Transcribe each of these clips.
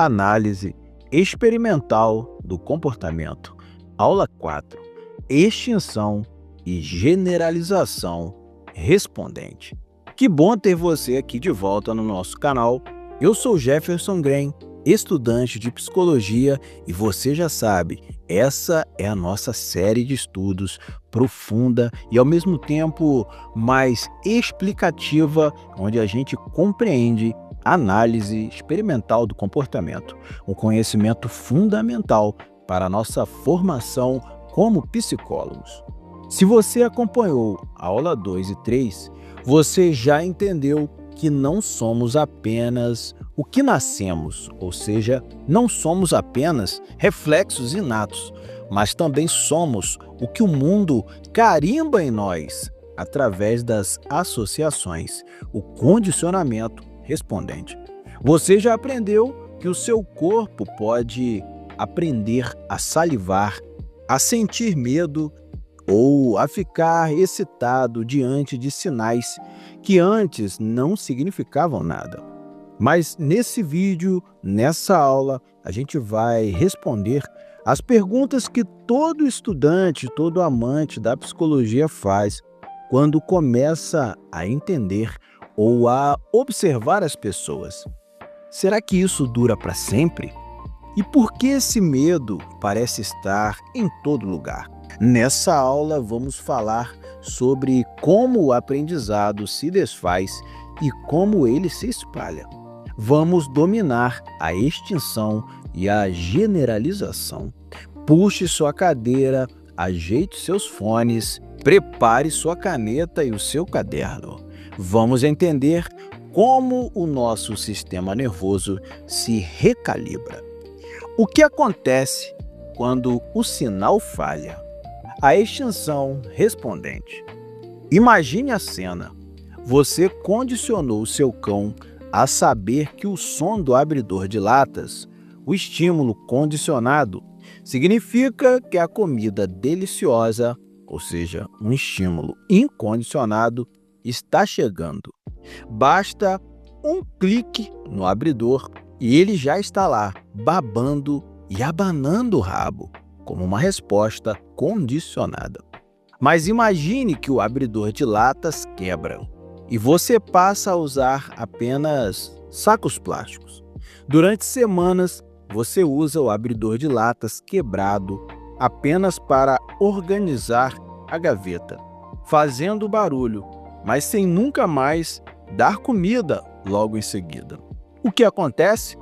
Análise experimental do comportamento. Aula 4. Extinção e generalização respondente. Que bom ter você aqui de volta no nosso canal. Eu sou Jefferson Grem, estudante de psicologia, e você já sabe, essa é a nossa série de estudos profunda e ao mesmo tempo mais explicativa, onde a gente compreende a análise experimental do comportamento, um conhecimento fundamental para a nossa formação como psicólogos. Se você acompanhou a aula 2 e 3, você já entendeu que não somos apenas o que nascemos, ou seja, não somos apenas reflexos inatos, mas também somos o que o mundo carimba em nós através das associações, o condicionamento respondente. Você já aprendeu que o seu corpo pode aprender a salivar, a sentir medo ou a ficar excitado diante de sinais que antes não significavam nada. Mas nesse vídeo, nessa aula, a gente vai responder as perguntas que todo estudante, todo amante da psicologia faz quando começa a entender ou a observar as pessoas. Será que isso dura para sempre? E por que esse medo parece estar em todo lugar? Nessa aula vamos falar sobre como o aprendizado se desfaz e como ele se espalha. Vamos dominar a extinção e a generalização. Puxe sua cadeira, ajeite seus fones, prepare sua caneta e o seu caderno. Vamos entender como o nosso sistema nervoso se recalibra. O que acontece quando o sinal falha? A extinção respondente. Imagine a cena. Você condicionou o seu cão a saber que o som do abridor de latas, o estímulo condicionado, significa que a comida deliciosa, ou seja, um estímulo incondicionado, está chegando. Basta um clique no abridor e ele já está lá, babando e abanando o rabo, como uma resposta condicionada. Mas imagine que o abridor de latas quebra e você passa a usar apenas sacos plásticos. Durante semanas, você usa o abridor de latas quebrado apenas para organizar a gaveta, fazendo barulho, mas sem nunca mais dar comida logo em seguida. O que acontece?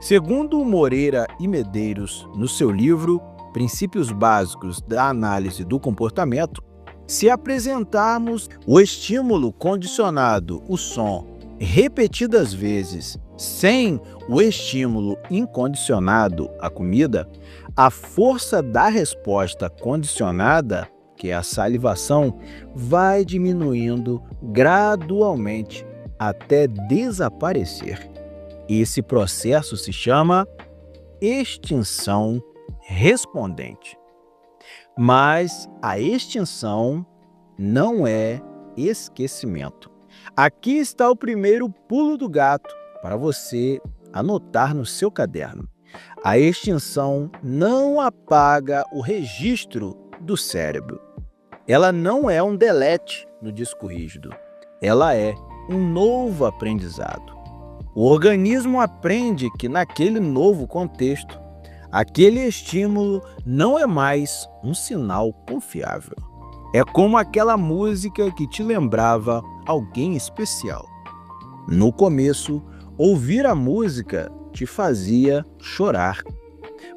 Segundo Moreira e Medeiros, no seu livro Princípios Básicos da Análise do Comportamento, se apresentarmos o estímulo condicionado, o som, repetidas vezes, sem o estímulo incondicionado, a comida, a força da resposta condicionada, que é a salivação, vai diminuindo gradualmente até desaparecer. Esse processo se chama extinção respondente. Mas a extinção não é esquecimento. Aqui está o primeiro pulo do gato para você anotar no seu caderno. A extinção não apaga o registro do cérebro. Ela não é um delete no disco rígido. Ela é um novo aprendizado. O organismo aprende que naquele novo contexto, aquele estímulo não é mais um sinal confiável. É como aquela música que te lembrava alguém especial. No começo, ouvir a música te fazia chorar.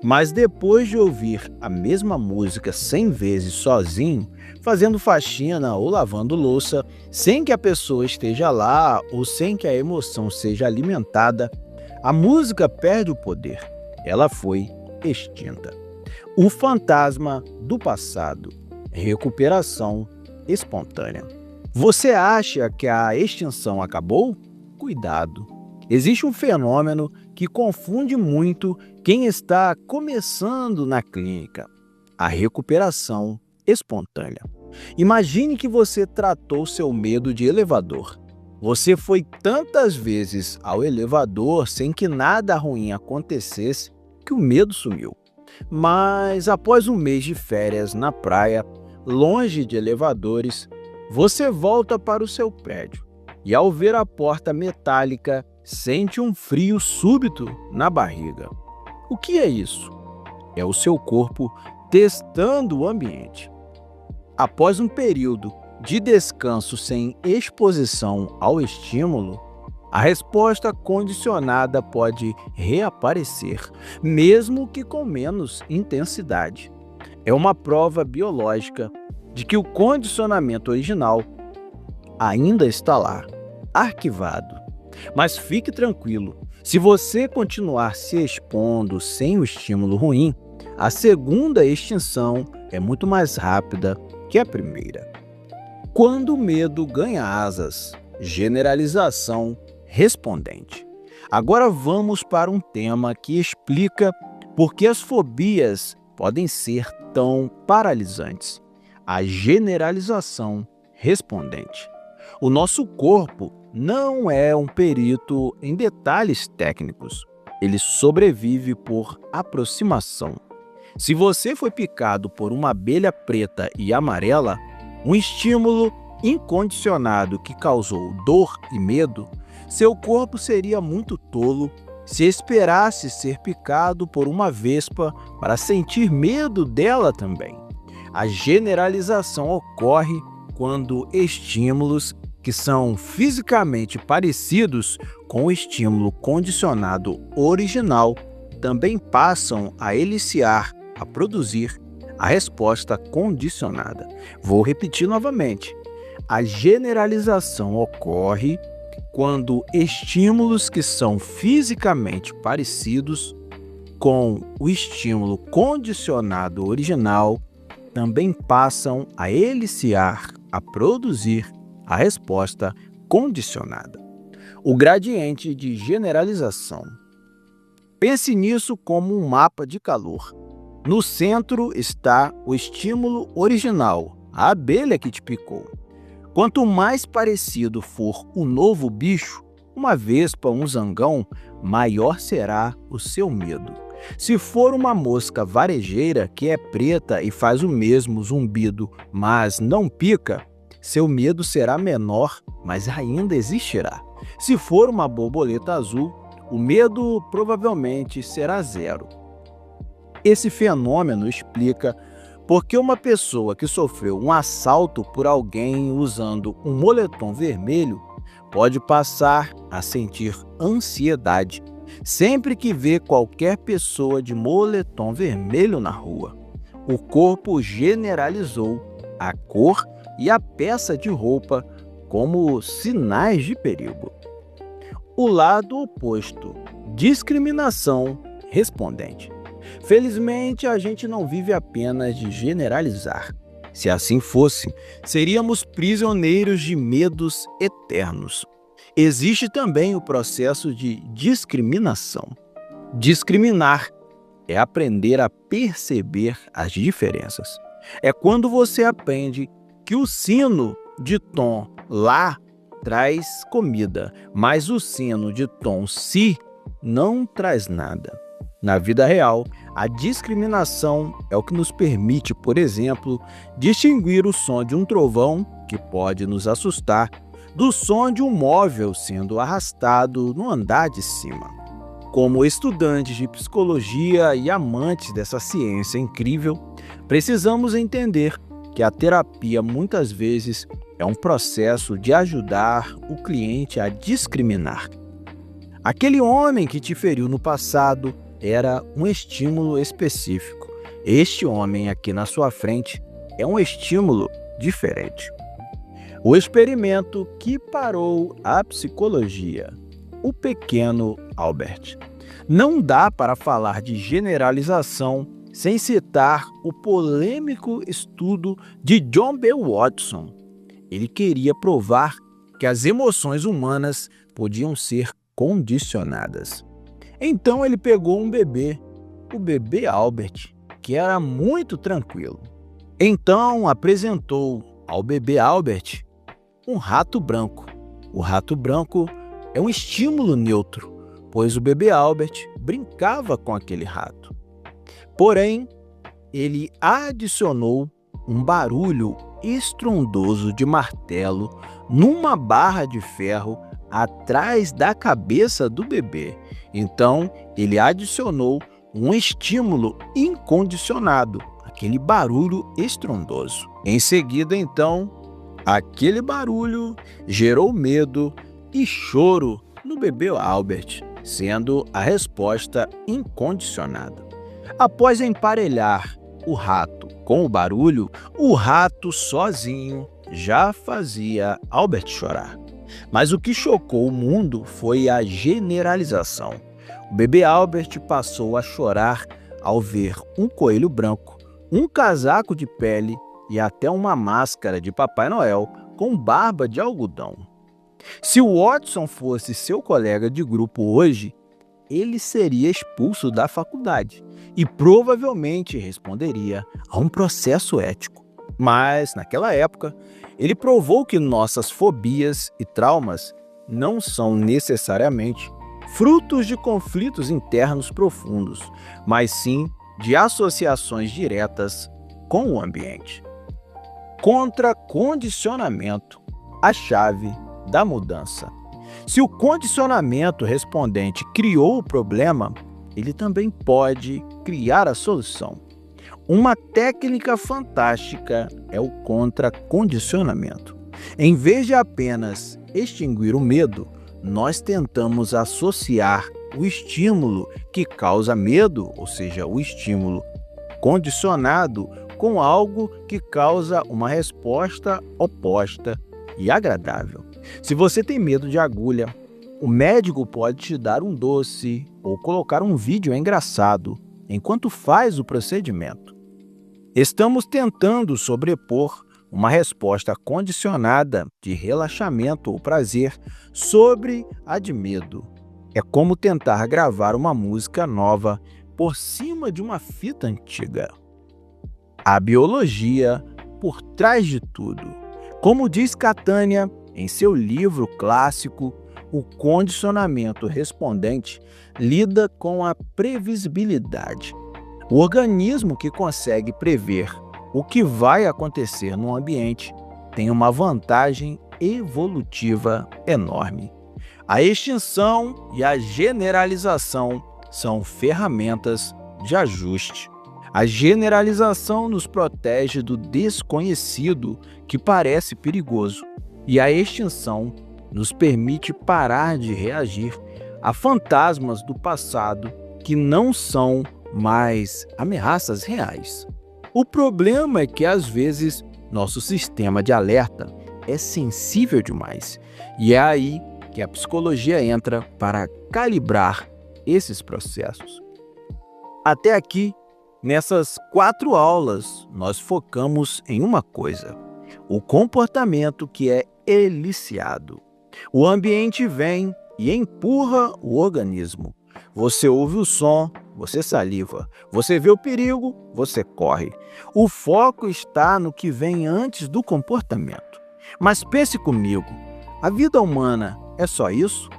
Mas depois de ouvir a mesma música 100 vezes sozinho, fazendo faxina ou lavando louça, sem que a pessoa esteja lá ou sem que a emoção seja alimentada, a música perde o poder. Ela foi extinta. O fantasma do passado. Recuperação espontânea. Você acha que a extinção acabou? Cuidado! Existe um fenômeno que confunde muito quem está começando na clínica: a recuperação espontânea. Imagine que você tratou seu medo de elevador. Você foi tantas vezes ao elevador sem que nada ruim acontecesse que o medo sumiu. Mas após um mês de férias na praia, longe de elevadores, você volta para o seu prédio e, ao ver a porta metálica, sente um frio súbito na barriga. O que é isso? É o seu corpo testando o ambiente. Após um período de descanso sem exposição ao estímulo, a resposta condicionada pode reaparecer, mesmo que com menos intensidade. É uma prova biológica de que o condicionamento original ainda está lá, arquivado. Mas fique tranquilo, se você continuar se expondo sem o estímulo ruim, a segunda extinção é muito mais rápida que a primeira. Quando o medo ganha asas, generalização respondente. Agora vamos para um tema que explica por que as fobias podem ser tão paralisantes. A generalização respondente. O nosso corpo não é um perito em detalhes técnicos. Ele sobrevive por aproximação. Se você foi picado por uma abelha preta e amarela, um estímulo incondicionado que causou dor e medo, seu corpo seria muito tolo se esperasse ser picado por uma vespa para sentir medo dela também. A generalização ocorre quando estímulos que são fisicamente parecidos com o estímulo condicionado original também passam a a produzir a resposta condicionada. Vou repetir novamente. A generalização ocorre quando estímulos que são fisicamente parecidos com o estímulo condicionado original também passam a produzir a resposta condicionada. O gradiente de generalização. Pense nisso como um mapa de calor. No centro está o estímulo original, a abelha que te picou. Quanto mais parecido for o novo bicho, uma vespa, um zangão, maior será o seu medo. Se for uma mosca varejeira que é preta e faz o mesmo zumbido, mas não pica, seu medo será menor, mas ainda existirá. Se for uma borboleta azul, o medo provavelmente será zero. Esse fenômeno explica por que uma pessoa que sofreu um assalto por alguém usando um moletom vermelho pode passar a sentir ansiedade sempre que vê qualquer pessoa de moletom vermelho na rua. O corpo generalizou a cor e a peça de roupa como sinais de perigo. O lado oposto, discriminação respondente. Felizmente, a gente não vive apenas de generalizar. Se assim fosse, seríamos prisioneiros de medos eternos. Existe também o processo de discriminação. Discriminar é aprender a perceber as diferenças. É quando você aprende que o sino de tom Lá traz comida, mas o sino de tom Si não traz nada. Na vida real, a discriminação é o que nos permite, por exemplo, distinguir o som de um trovão, que pode nos assustar, do som de um móvel sendo arrastado no andar de cima. Como estudantes de psicologia e amantes dessa ciência incrível, precisamos entender que a terapia muitas vezes é um processo de ajudar o cliente a discriminar. Aquele homem que te feriu no passado era um estímulo específico. Este homem aqui na sua frente é um estímulo diferente. O experimento que parou a psicologia. O pequeno Albert. Não dá para falar de generalização sem citar o polêmico estudo de John B. Watson. Ele queria provar que as emoções humanas podiam ser condicionadas. Então ele pegou um bebê, o bebê Albert, que era muito tranquilo. Então apresentou ao bebê Albert um rato branco. O rato branco é um estímulo neutro, pois o bebê Albert brincava com aquele rato. Porém, ele adicionou um barulho estrondoso de martelo numa barra de ferro atrás da cabeça do bebê. Então, ele adicionou um estímulo incondicionado, aquele barulho estrondoso. Em seguida, então, aquele barulho gerou medo e choro no bebê Albert, sendo a resposta incondicionada. Após emparelhar o rato com o barulho, o rato sozinho já fazia Albert chorar. Mas o que chocou o mundo foi a generalização. O bebê Albert passou a chorar ao ver um coelho branco, um casaco de pele e até uma máscara de Papai Noel com barba de algodão. Se o Watson fosse seu colega de grupo hoje, ele seria expulso da faculdade e provavelmente responderia a um processo ético. Mas, naquela época, ele provou que nossas fobias e traumas não são necessariamente frutos de conflitos internos profundos, mas sim de associações diretas com o ambiente. Contra condicionamento, a chave da mudança. Se o condicionamento respondente criou o problema, ele também pode criar a solução. Uma técnica fantástica é o contracondicionamento. Em vez de apenas extinguir o medo, nós tentamos associar o estímulo que causa medo, ou seja, o estímulo condicionado, com algo que causa uma resposta oposta e agradável. Se você tem medo de agulha, o médico pode te dar um doce ou colocar um vídeo engraçado enquanto faz o procedimento. Estamos tentando sobrepor uma resposta condicionada de relaxamento ou prazer sobre a de medo. É como tentar gravar uma música nova por cima de uma fita antiga. A biologia por trás de tudo. Como diz Catânia em seu livro clássico, o condicionamento respondente lida com a previsibilidade. O organismo que consegue prever o que vai acontecer no ambiente tem uma vantagem evolutiva enorme. A extinção e a generalização são ferramentas de ajuste. A generalização nos protege do desconhecido que parece perigoso, e a extinção nos permite parar de reagir a fantasmas do passado que não são mais ameaças reais. O problema é que, às vezes, nosso sistema de alerta é sensível demais, e é aí que a psicologia entra para calibrar esses processos. Até aqui, nessas 4 aulas, nós focamos em uma coisa: o comportamento que é eliciado. O ambiente vem e empurra o organismo. Você ouve o som, você saliva. Você vê o perigo, você corre. O foco está no que vem antes do comportamento. Mas pense comigo, a vida humana é só isso?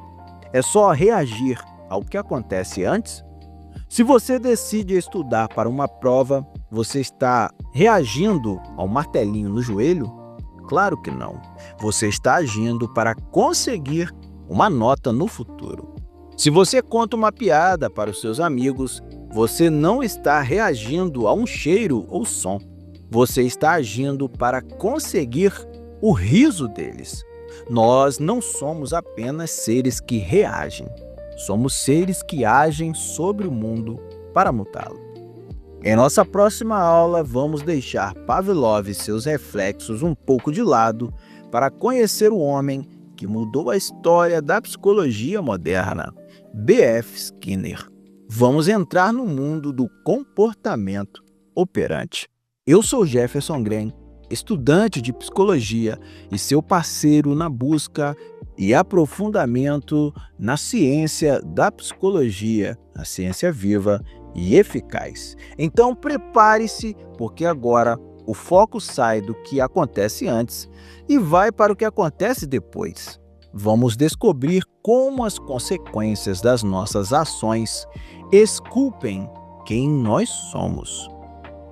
É só reagir ao que acontece antes? Se você decide estudar para uma prova, você está reagindo ao martelinho no joelho? Claro que não. Você está agindo para conseguir uma nota no futuro. Se você conta uma piada para os seus amigos, você não está reagindo a um cheiro ou som. Você está agindo para conseguir o riso deles. Nós não somos apenas seres que reagem. Somos seres que agem sobre o mundo para mudá-lo. Em nossa próxima aula, vamos deixar Pavlov e seus reflexos um pouco de lado para conhecer o homem que mudou a história da psicologia moderna, B.F. Skinner. Vamos entrar no mundo do comportamento operante. Eu sou Jefferson Green, estudante de psicologia e seu parceiro na busca e aprofundamento na ciência da psicologia, a ciência viva e eficaz. Então prepare-se, porque agora o foco sai do que acontece antes e vai para o que acontece depois. vamos descobrir como as consequências das nossas ações esculpem quem nós somos.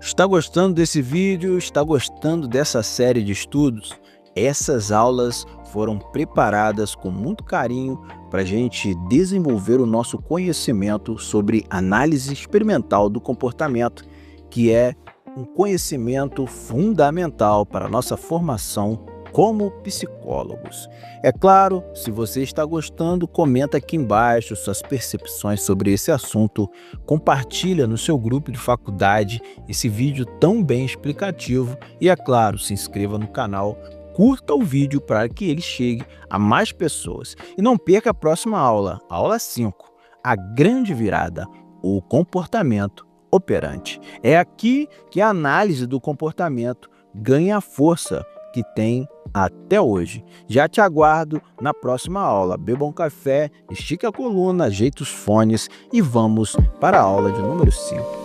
Está gostando desse vídeo? Está gostando dessa série de estudos? Essas aulas foram preparadas com muito carinho para a gente desenvolver o nosso conhecimento sobre análise experimental do comportamento, que é um conhecimento fundamental para a nossa formação como psicólogos. É claro, se você está gostando, comenta aqui embaixo suas percepções sobre esse assunto, compartilha no seu grupo de faculdade esse vídeo tão bem explicativo e, é claro, se inscreva no canal, curta o vídeo para que ele chegue a mais pessoas. E não perca a próxima aula, a aula 5, a grande virada, o comportamento operante. É aqui que a análise do comportamento ganha a força que tem até hoje. Já te aguardo na próxima aula. Beba um café, estique a coluna, ajeite os fones e vamos para a aula de número 5.